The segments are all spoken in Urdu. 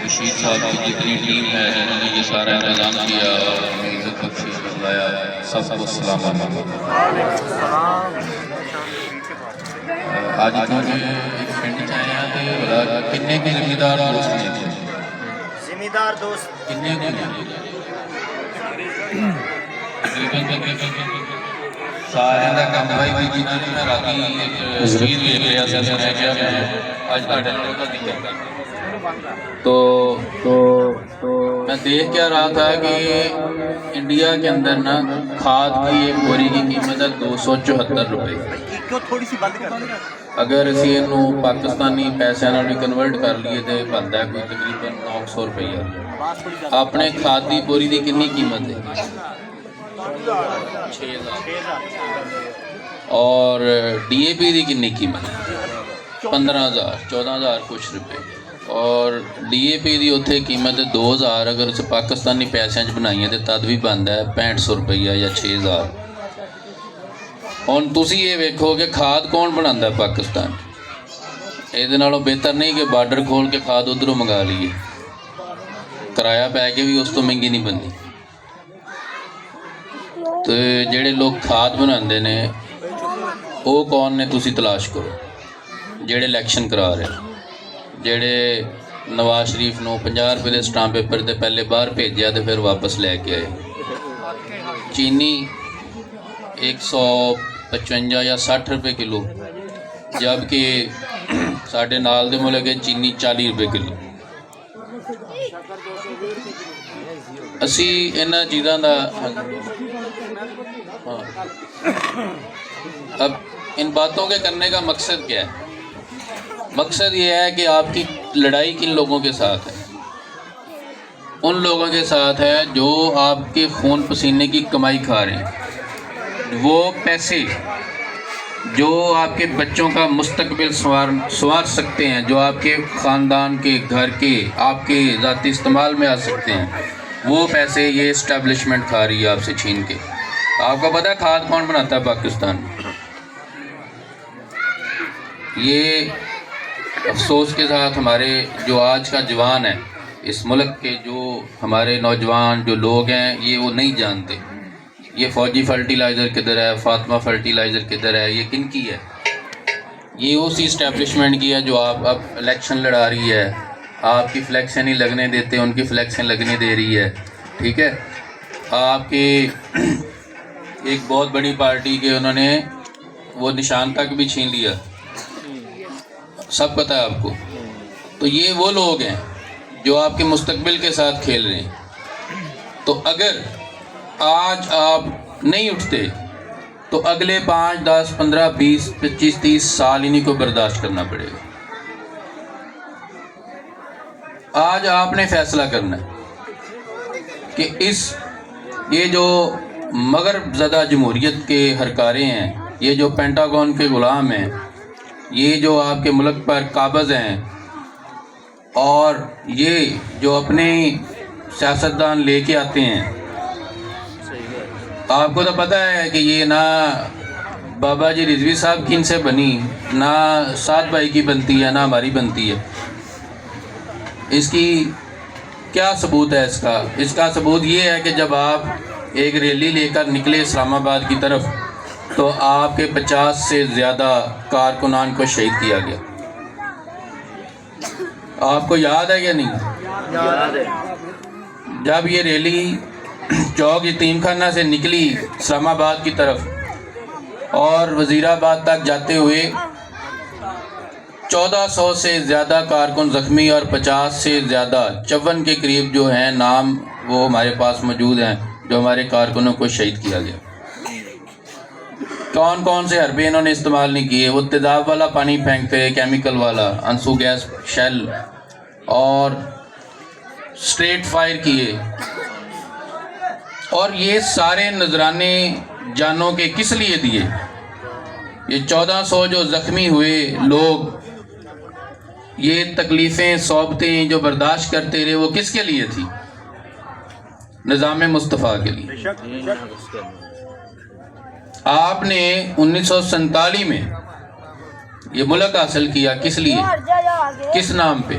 رشید صاحب کی جتنی ٹیم ہے جنہوں نے یہ سارا انتظام کیا اور ہمیں عزت بخشی بتلایا، سب کو السلام علیکم۔ آج کیونکہ ایک پنڈ چاہے ہیں بلا کتنے کے ذمہ دار دوست ہیں، ذمہ دار دوست کتنے کے سارے دا کام بھائی بھی جنہوں نے میں راتی ایک شہید لے لیا سے میں کیا میں آج تاڑے لوگوں کا دکھا تو میں دیکھ کیا رہا تھا کہ انڈیا کے اندر نا کھاد کی ایک بوری کی قیمت ہے 274 روپے۔ تھوڑی سی بند کر دیں۔ اگر اسی انہوں پاکستانی پیسے نہ بھی کنورٹ کر لیے تھے بندہ ہے کوئی تقریباً 900 روپیہ۔ اپنے کھاد کی بوری دی کتنی قیمت ہے؟ 6000۔ اور ڈی اے پی دی کتنی قیمت ہے؟ 15000 14000 کچھ روپے۔ اور ڈی اے پی دی اتھے قیمت ہے 2000، اگر اسے پاکستانی پیسے بنائی ہیں تد بھی بند ہے 6500 روپیہ یا 6000۔ اور تسی یہ ویکھو کہ کھاد کون بناتا ہے پاکستان؟ یہ نالوں بہتر نہیں کہ بارڈر کھول کے کھاد ادھروں منگا لیے، کرایہ پہ کے بھی اس تو مہنگی نہیں بنتی۔ تو جڑے لوگ کھاد بناندے نے وہ کون نے تسی تلاش کرو، جڑے الیکشن کرا رہے جڑے نواز شریف نو 50 روپے دے سٹامپ پیپر دے پہلے باہر بھیجیا تے پھر واپس لے کے آئے۔ چینی 155 یا 60 روپے کلو، جبکہ ساڑھے نال دے ملک ہے چینی 40 روپے کلو۔ اسی انہاں چیزاں دا اب ان باتوں کے کرنے کا مقصد کیا ہے؟ مقصد یہ ہے کہ آپ کی لڑائی کن لوگوں کے ساتھ ہے؟ ان لوگوں کے ساتھ ہے جو آپ کے خون پسینے کی کمائی کھا رہے ہیں، وہ پیسے جو آپ کے بچوں کا مستقبل سنوار سکتے ہیں، جو آپ کے خاندان کے گھر کے آپ کے ذاتی استعمال میں آ سکتے ہیں، وہ پیسے یہ اسٹیبلشمنٹ کھا رہی ہے آپ سے چھین کے۔ آپ کو پتہ ہے کھاد کون بناتا ہے پاکستان میں؟ یہ افسوس کے ساتھ ہمارے جو آج کا جوان ہے اس ملک کے، جو ہمارے نوجوان جو لوگ ہیں یہ وہ نہیں جانتے یہ فوجی فرٹیلائزر کدھر ہے، فاطمہ فرٹیلائزر کدھر ہے، یہ کن کی ہے؟ یہ اسی اسٹیبلشمنٹ کی ہے جو آپ اب الیکشن لڑا رہی ہے، آپ کی فلیکسیں نہیں لگنے دیتے، ان کی فلیکسیں لگنے دے رہی ہے، ٹھیک ہے؟ آپ کے ایک بہت بڑی پارٹی کے انہوں نے وہ نشان تک بھی چھین لیا، سب پتہ ہے آپ کو۔ تو یہ وہ لوگ ہیں جو آپ کے مستقبل کے ساتھ کھیل رہے ہیں۔ تو اگر آج آپ نہیں اٹھتے تو اگلے 5 10 15 20 25 30 سال انہیں کو برداشت کرنا پڑے گا۔ آج آپ نے فیصلہ کرنا ہے کہ یہ جو مغرب زدہ جمہوریت کے ہرکارے ہیں، یہ جو پینٹاگون کے غلام ہیں، یہ جو آپ کے ملک پر قابض ہیں، اور یہ جو اپنے سیاستدان لے کے آتے ہیں، آپ کو تو پتہ ہے کہ یہ نہ بابا جی رضوی صاحب کی ان سے بنی، نہ سعد بھائی کی بنتی ہے، نہ ہماری بنتی ہے۔ اس کی کیا ثبوت ہے؟ اس کا ثبوت یہ ہے کہ جب آپ ایک ریلی لے کر نکلے اسلام آباد کی طرف تو آپ کے 50 سے زیادہ کارکنان کو شہید کیا گیا۔ آپ کو یاد ہے یا نہیں؟ یاد ہے۔ جب یہ ریلی چوک یتیم خانہ سے نکلی اسلام آباد کی طرف اور وزیر آباد تک جاتے ہوئے 1400 سے زیادہ کارکن زخمی اور 50 سے زیادہ 54 کے قریب جو ہیں نام وہ ہمارے پاس موجود ہیں جو ہمارے کارکنوں کو شہید کیا گیا۔ کون کون سے حربے انہوں نے استعمال نہیں کیے؟ وہ تیزاب والا پانی پھینکتے رہے، کیمیکل والا، انسو گیس شیل، اور سٹریٹ فائر کیے۔ اور یہ سارے نذرانے جانوں کے کس لیے دیے؟ یہ 1400 جو زخمی ہوئے لوگ، یہ تکلیفیں صعوبتیں جو برداشت کرتے رہے، وہ کس کے لیے تھی؟ نظام مصطفیٰ کے لیے۔ آپ نے 1947 میں یہ ملک حاصل کیا، کس لیے؟ کس نام پہ؟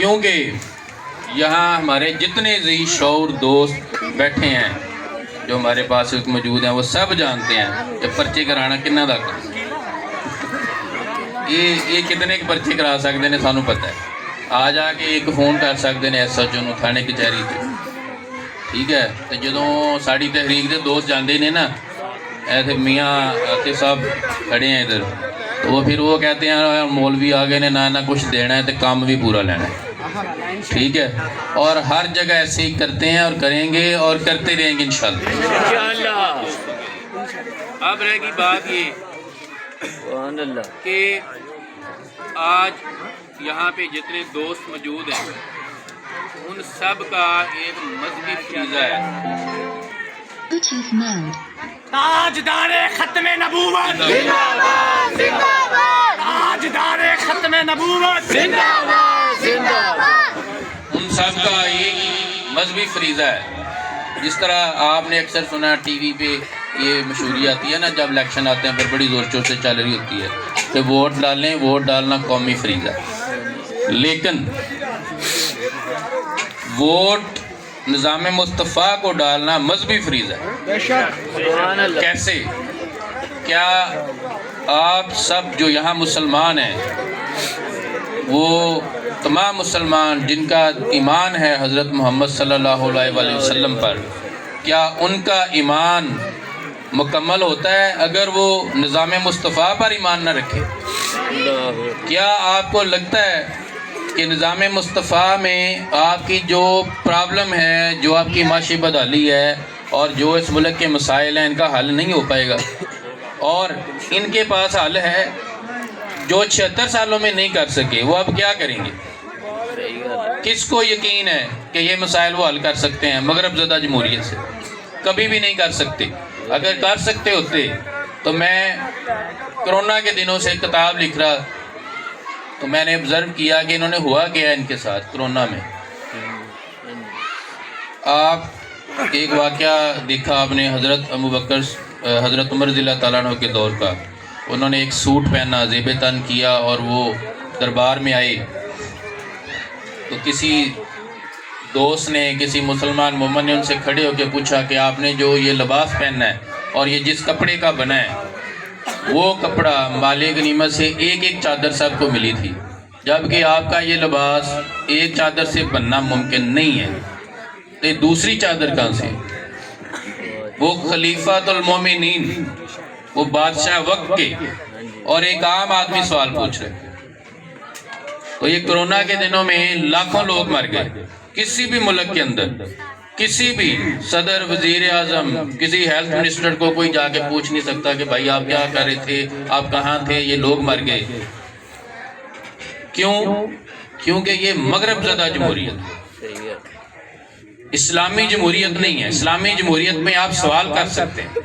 کیونکہ یہاں ہمارے جتنے ذی شعور دوست بیٹھے ہیں جو ہمارے پاس موجود ہیں وہ سب جانتے ہیں کہ پرچے کرانا کنہ دا یہ کتنے کے پرچے کرا سکتے ہیں سانوں پتہ ہے. آ جا کے ایک فون کر سکتے ہیں SHO نوں تھانے کچہری سے. ٹھیک ہے. تو جدوں ساڑی تحریک دے دوست جاندے نے نا ایسے میاں آتے صاحب کھڑے ہیں ادھر, تو وہ پھر وہ کہتے ہیں مولوی آ گئے نے نہ کچھ دینا ہے تو کام بھی پورا لینا ہے. ٹھیک ہے. اور ہر جگہ ایسے ہی کرتے ہیں اور کریں گے اور کرتے رہیں گے انشاءاللہ. اب رہے گی بات یہ کہ آج یہاں پہ جتنے دوست موجود ہیں ان سب کا ایک مذہبی فریضہ ہے. تاجدار ختم نبوت تاجدار ختم نبوت ان سب کا ایک مذہبی فریضہ ہے. جس طرح آپ نے اکثر سنا ٹی وی پہ یہ مشہوری آتی ہے نا جب الیکشن آتے ہیں پھر بڑی زور شور سے چل رہی ہوتی ہے کہ ووٹ ڈالیں, ووٹ ڈالنا قومی فریضہ ہے. لیکن ووٹ نظام مصطفیٰ کو ڈالنا مذہبی فریضہ ہے. کیسے؟ کیا آپ سب جو یہاں مسلمان ہیں وہ تمام مسلمان جن کا ایمان ہے حضرت محمد صلی اللہ علیہ وآلہ وسلم پر, کیا ان کا ایمان مکمل ہوتا ہے اگر وہ نظام مصطفیٰ پر ایمان نہ رکھے؟ کیا آپ کو لگتا ہے کہ نظام مصطفیٰ میں آپ کی جو پرابلم ہے, جو آپ کی معاشی بدحالی ہے اور جو اس ملک کے مسائل ہیں ان کا حل نہیں ہو پائے گا؟ اور ان کے پاس حل ہے جو 76 سالوں میں نہیں کر سکے, وہ اب کیا کریں گے؟ کس کو یقین ہے کہ یہ مسائل وہ حل کر سکتے ہیں مغرب زدہ جمہوریت سے؟ کبھی بھی نہیں کر سکتے. اگر کر سکتے ہوتے تو میں کرونا کے دنوں سے کتاب لکھ رہا تو میں نے آبزرو کیا کہ انہوں نے ہوا کیا ان کے ساتھ کرونا میں. آپ ایک واقعہ دیکھا آپ نے حضرت ابوبکر حضرت عمر رضی اللہ تعالیٰ عنہ کے دور کا. انہوں نے ایک سوٹ پہنا, زیب تن کیا اور وہ دربار میں آئے تو کسی دوست نے, کسی مسلمان مومن نے ان سے کھڑے ہو کے پوچھا کہ آپ نے جو یہ لباس پہننا ہے اور یہ جس کپڑے کا بنا ہے وہ کپڑا مال غنیمت سے ایک ایک چادر سب کو ملی تھی, جبکہ آپ کا یہ لباس ایک چادر سے بننا ممکن نہیں ہے. تو یہ دوسری چادر کہاں سے؟ وہ خلیفۃ المومنین, وہ بادشاہ وقت کے, اور ایک عام آدمی سوال پوچھ رہے. تو یہ کرونا کے دنوں میں لاکھوں لوگ مر گئے. کسی بھی ملک کے اندر کسی بھی صدر, وزیر اعظم, کسی ہیلتھ منسٹر کو کوئی جا کے پوچھ نہیں سکتا کہ بھائی آپ کیا کر رہے تھے, آپ کہاں تھے, یہ لوگ مر گئے. کیوں؟ کیونکہ یہ مغرب زدہ جمہوریت, اسلامی جمہوریت نہیں ہے. اسلامی جمہوریت میں آپ سوال کر سکتے ہیں.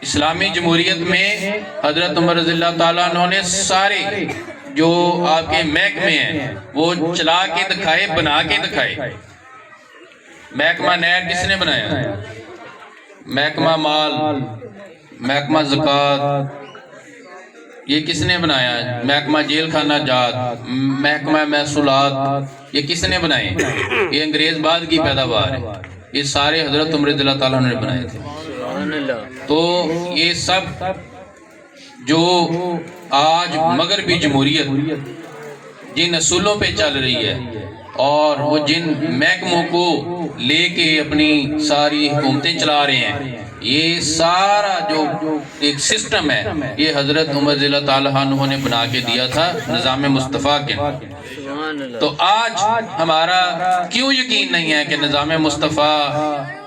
اسلامی جمہوریت میں حضرت عمر رضی اللہ تعالیٰ عنہ نے سارے جو آپ کے محکمے ہیں وہ چلا کے دکھائے, بنا کے دکھائے. محکمہ نیب کس نے بنایا؟ محکمہ مال, محکمہ زکوٰۃ, یہ کس نے بنایا؟ محکمہ جیل خانہ جات, محکمہ محصولات, یہ کس نے بنائے؟ یہ انگریز بعد کی پیداوار ہے. یہ سارے حضرت عمر رضی اللہ تعالیٰ عنہ نے بنائے تھے. تو یہ سب جو آج مغربی جمہوریت جن اصولوں پہ چل رہی ہے اور وہ جن محکموں کو لے کے اپنی ساری حکومتیں چلا رہے ہیں, یہ سارا جو ایک سسٹم ہے یہ حضرت عمر رضی اللہ تعالیٰ عنہ نے بنا کے دیا تھا نظام مصطفیٰ کے. تو آج ہمارا کیوں یقین نہیں ہے کہ نظام مصطفیٰ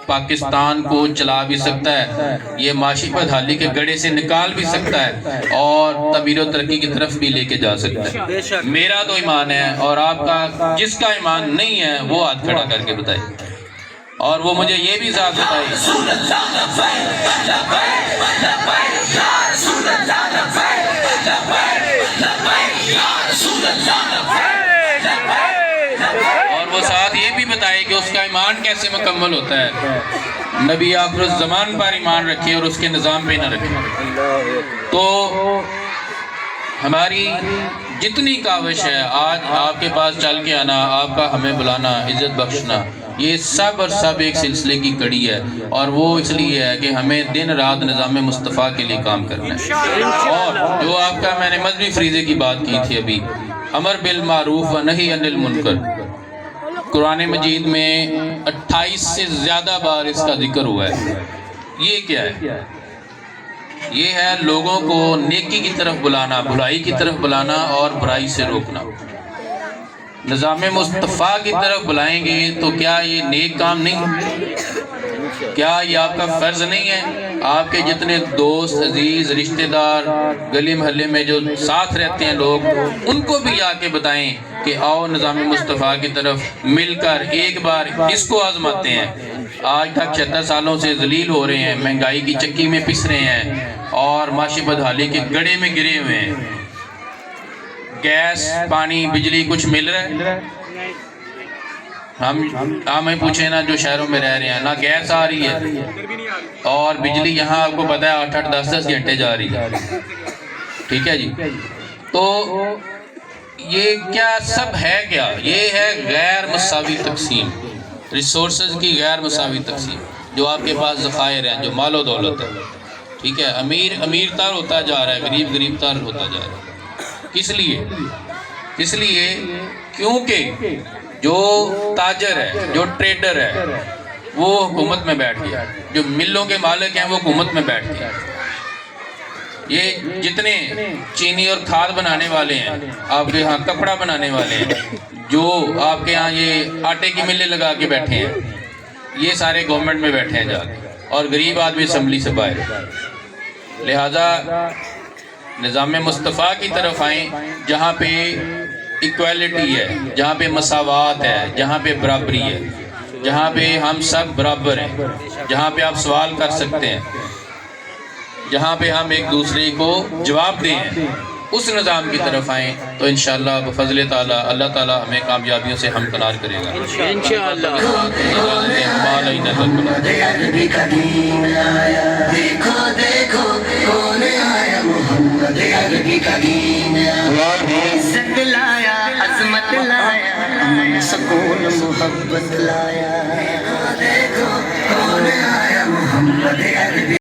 پاکستان کو چلا بھی سکتا ہے, یہ معاشی بدحالی کے گڑھے سے نکال بھی سکتا ہے اور تعمیر و ترقی کی طرف بھی لے کے جا سکتا ہے؟ میرا تو ایمان ہے, اور آپ کا جس کا ایمان نہیں ہے وہ ہاتھ کھڑا کر کے بتائے, اور وہ مجھے یہ بھی ذات بتائے. اور وہ ساتھ یہ بھی بتائے کہ اس کا ایمان کیسے مکمل ہوتا ہے. نبی آخر الزمان پر ایمان رکھے اور اس کے نظام پہ نہ رکھے. تو ہماری جتنی کاوش ہے آج آپ کے پاس چل کے آنا، آپ کا ہمیں بلانا، عزت بخشنا، یہ سب اور سب ایک سلسلے کی کڑی ہے، اور وہ اس لیے ہے کہ ہمیں دن رات نظام مصطفیٰ کے لیے کام کرنا ہے۔ اور جو آپ کا میں نے مذہبی فریضے کی بات کی تھی ابھی، امر بالمعروف و نہی عن المنکر، قرآن مجید میں 28 سے زیادہ بار اس کا ذکر ہوا ہے۔ یہ کیا ہے؟ یہ ہے لوگوں کو نیکی کی طرف بلانا، بھلائی کی طرف بلانا اور برائی سے روکنا۔ نظام مصطفیٰ کی طرف بلائیں گے تو کیا یہ نیک کام نہیں؟ کیا یہ آپ کا فرض نہیں ہے؟ آپ کے جتنے دوست، عزیز، رشتہ دار، گلی محلے میں جو ساتھ رہتے ہیں لوگ، ان کو بھی آ کے بتائیں کہ آؤ نظام مصطفیٰ کی طرف مل کر ایک بار اس کو آزماتے ہیں۔ آج تک 76 سالوں سے ذلیل ہو رہے ہیں، مہنگائی کی چکی میں پس رہے ہیں اور معاشی بدحالی کے گڑھے میں گرے ہوئے ہیں۔ گیس، پانی، بجلی کچھ مل رہا ہے؟ ہمیں پوچھیں نا جو شہروں میں رہ رہے ہیں، نہ گیس آ رہی ہے اور بجلی یہاں آپ کو پتہ ہے 8-8 10-10 گھنٹے جا رہی ہے۔ ٹھیک ہے جی، تو یہ کیا سب ہے؟ کیا یہ ہے غیر مساوی تقسیم، ریسورسز کی غیر مساوی تقسیم، جو آپ کے پاس ذخائر ہیں، جو مال و دولت ہے۔ ٹھیک ہے، امیر امیر تر ہوتا جا رہا ہے، غریب غریب تر ہوتا جا رہا ہے۔ کس لیے؟ اس لیے کیونکہ جو تاجر ہے، جو ٹریڈر ہے، وہ حکومت میں بیٹھ گیا، جو ملوں کے مالک ہیں وہ حکومت میں بیٹھ گیا۔ یہ جتنے چینی اور کھاد بنانے والے ہیں، آپ کے ہاں کپڑا بنانے والے ہیں، جو آپ کے ہاں یہ آٹے کی ملیں لگا کے بیٹھے ہیں، یہ سارے گورنمنٹ میں بیٹھے ہیں جا کے، اور غریب آدمی اسمبلی سے باہر۔ لہٰذا نظام مصطفیٰ کی طرف آئیں، جہاں پہ ایکویلٹی ہے، جہاں پہ مساوات ہے، جہاں پہ برابری ہے، جہاں پہ ہم سب برابر ہیں، جہاں پہ آپ سوال کر سکتے ہیں، جہاں پہ ہم ایک دوسرے کو جواب دیں، اس نظام کی طرف آئیں تو انشاءاللہ بفضل تعالیٰ اللہ تعالیٰ ہمیں کامیابیوں سے ہمکنار کرے گا انشاءاللہ۔ دیکھو دیکھو کون آیا، محمد عربی کا دین آیا، عزت لایا، عظمت لایا، سکون محبت لایا۔ دیکھو کون آیا، محمد عربی